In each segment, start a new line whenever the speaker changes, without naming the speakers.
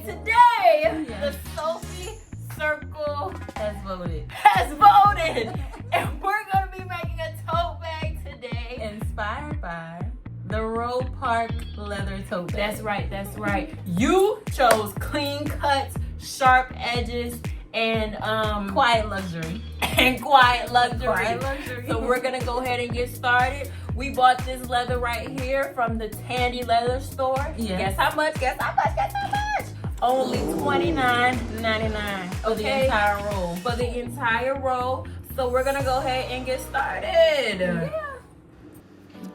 bag today. The Sewphie Circle
has voted.
and we're gonna be making a tote bag today.
Inspired by the Row Park leather tote bag.
That's right, that's right. You chose clean cuts, sharp edges, and
Quiet luxury.
quiet luxury.
Quiet luxury.
So we're gonna go ahead and get started. We bought this leather right here from the Tandy Leather store.
Yes.
Guess how much? Guess how much? Guess how much? Only $29.99
For the entire roll.
For the entire roll. So we're gonna go ahead and get started.
Yeah.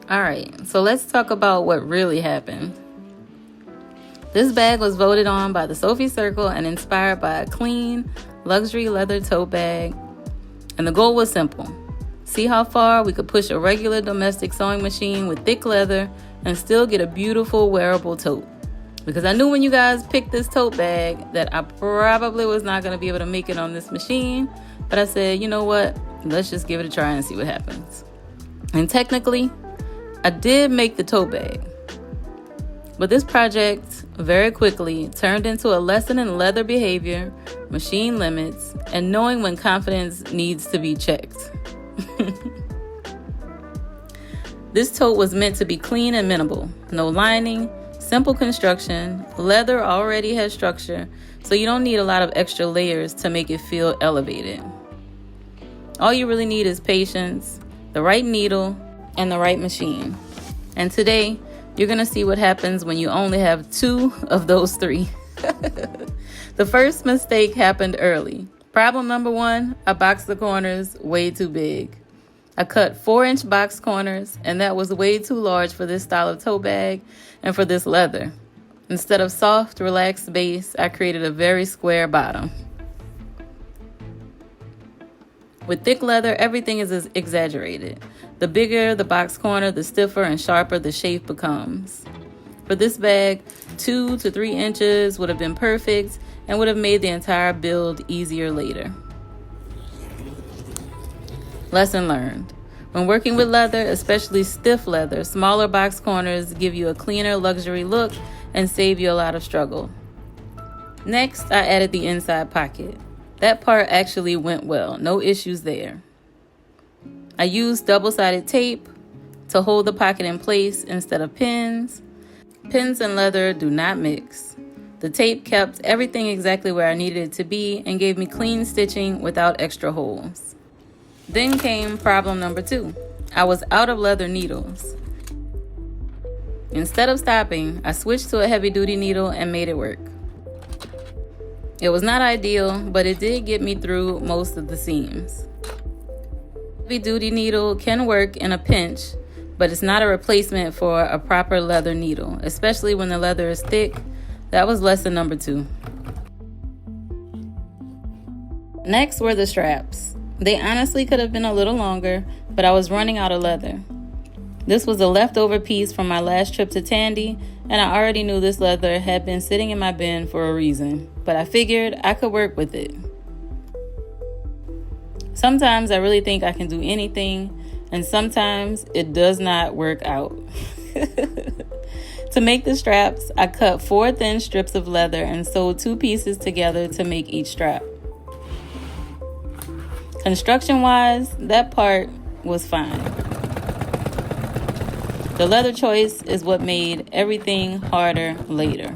All right, so let's talk about what really happened. This bag was voted on by the Sewphie Circle and inspired by a clean, luxury leather tote bag. And the goal was simple. See how far we could push a regular domestic sewing machine with thick leather and still get a beautiful wearable tote. Because I knew when you guys picked this tote bag that I probably was not going to be able to make it on this machine. But I said, you know what? Let's just give it a try and see what happens. And technically, I did make the tote bag. But this project very quickly turned into a lesson in leather behavior, machine limits, and knowing when confidence needs to be checked. This tote was meant to be clean and minimal. No lining, simple construction, leather already has structure, so you don't need a lot of extra layers to make it feel elevated. All you really need is patience, the right needle, and the right machine. And today, you're going to see what happens when you only have 2 of those 3. The first mistake happened early. Problem number 1, I boxed the corners way too big. I cut 4-inch box corners, and that was way too large for this style of tote bag and for this leather. Instead of soft, relaxed base, I created a very square bottom. With thick leather, everything is exaggerated. The bigger the box corner, the stiffer and sharper the shape becomes. For this bag, 2 to 3 inches would have been perfect and would have made the entire build easier later. Lesson learned. When working with leather, especially stiff leather, smaller box corners give you a cleaner luxury look and save you a lot of struggle. Next, I added the inside pocket. That part actually went well, no issues there. I used double-sided tape to hold the pocket in place instead of pins. Pins and leather do not mix. The tape kept everything exactly where I needed it to be and gave me clean stitching without extra holes. Then came problem number 2. I was out of leather needles. Instead of stopping, I switched to a heavy-duty needle and made it work. It was not ideal, but it did get me through most of the seams. Heavy-duty needle can work in a pinch, but it's not a replacement for a proper leather needle, especially when the leather is thick. That was lesson number 2. Next were the straps. They honestly could have been a little longer, but I was running out of leather. This was a leftover piece from my last trip to Tandy, and I already knew this leather had been sitting in my bin for a reason, but I figured I could work with it. Sometimes I really think I can do anything, and sometimes it does not work out. To make the straps, I cut 4 thin strips of leather and sewed 2 pieces together to make each strap. Construction-wise, that part was fine. The leather choice is what made everything harder later.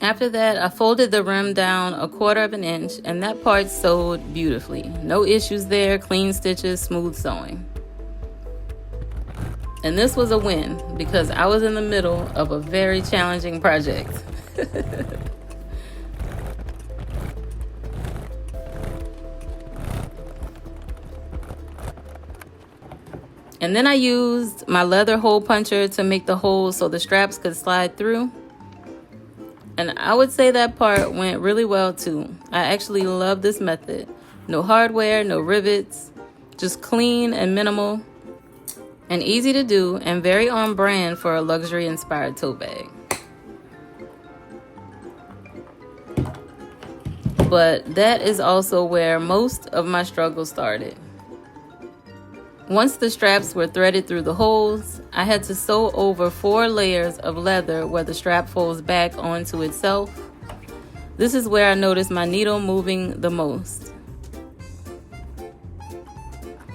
After that, I folded the rim down 1/4 inch, and that part sewed beautifully. No issues there, clean stitches, smooth sewing. And this was a win because I was in the middle of a very challenging project. And then I used my leather hole puncher to make the holes so the straps could slide through. And I would say that part went really well too. I actually love this method. No hardware, no rivets, just clean and minimal, and easy to do and very on brand for a luxury inspired tote bag. But that is also where most of my struggle started. Once the straps were threaded through the holes, I had to sew over 4 layers of leather where the strap folds back onto itself. This is where I noticed my needle moving the most.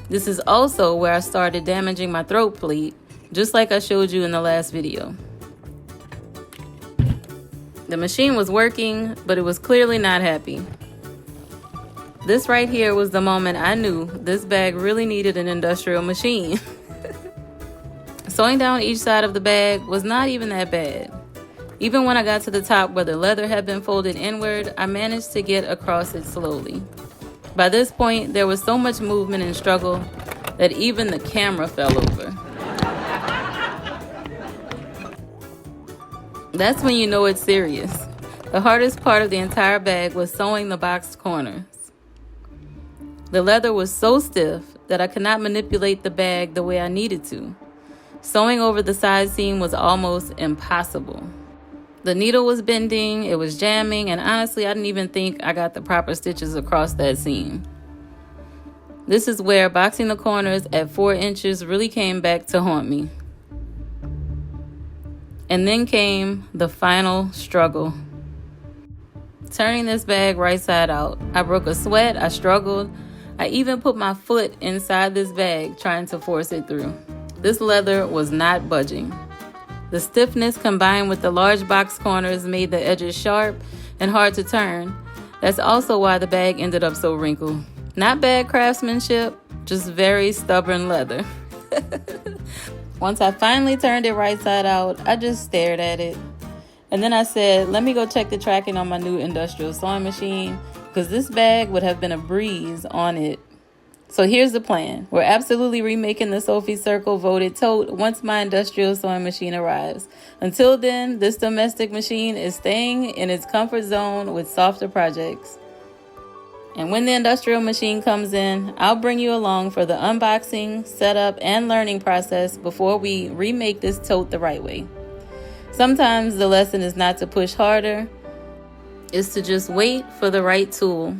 This is also where I started damaging my throat pleat, just like I showed you in the last video. The machine was working, but it was clearly not happy. This right here was the moment I knew this bag really needed an industrial machine. Sewing down each side of the bag was not even that bad. Even when I got to the top where the leather had been folded inward, I managed to get across it slowly. By this point, there was so much movement and struggle that even the camera fell over. That's when you know it's serious. The hardest part of the entire bag was sewing the boxed corners. The leather was so stiff that I could not manipulate the bag the way I needed to. Sewing over the side seam was almost impossible. The needle was bending, it was jamming, and honestly, I didn't even think I got the proper stitches across that seam. This is where boxing the corners at 4 inches really came back to haunt me. And then came the final struggle. Turning this bag right side out. I broke a sweat, I struggled. I even put my foot inside this bag trying to force it through. This leather was not budging. The stiffness combined with the large box corners made the edges sharp and hard to turn. That's also why the bag ended up so wrinkled. Not bad craftsmanship, just very stubborn leather. Once I finally turned it right side out, I just stared at it. And then I said, let me go check the tracking on my new industrial sewing machine, because this bag would have been a breeze on it. So here's the plan. We're absolutely remaking the Sewphie Circle voted tote once my industrial sewing machine arrives. Until then, this domestic machine is staying in its comfort zone with softer projects. And when the industrial machine comes in, I'll bring you along for the unboxing, setup, and learning process before we remake this tote the right way. Sometimes the lesson is not to push harder, it's to just wait for the right tool.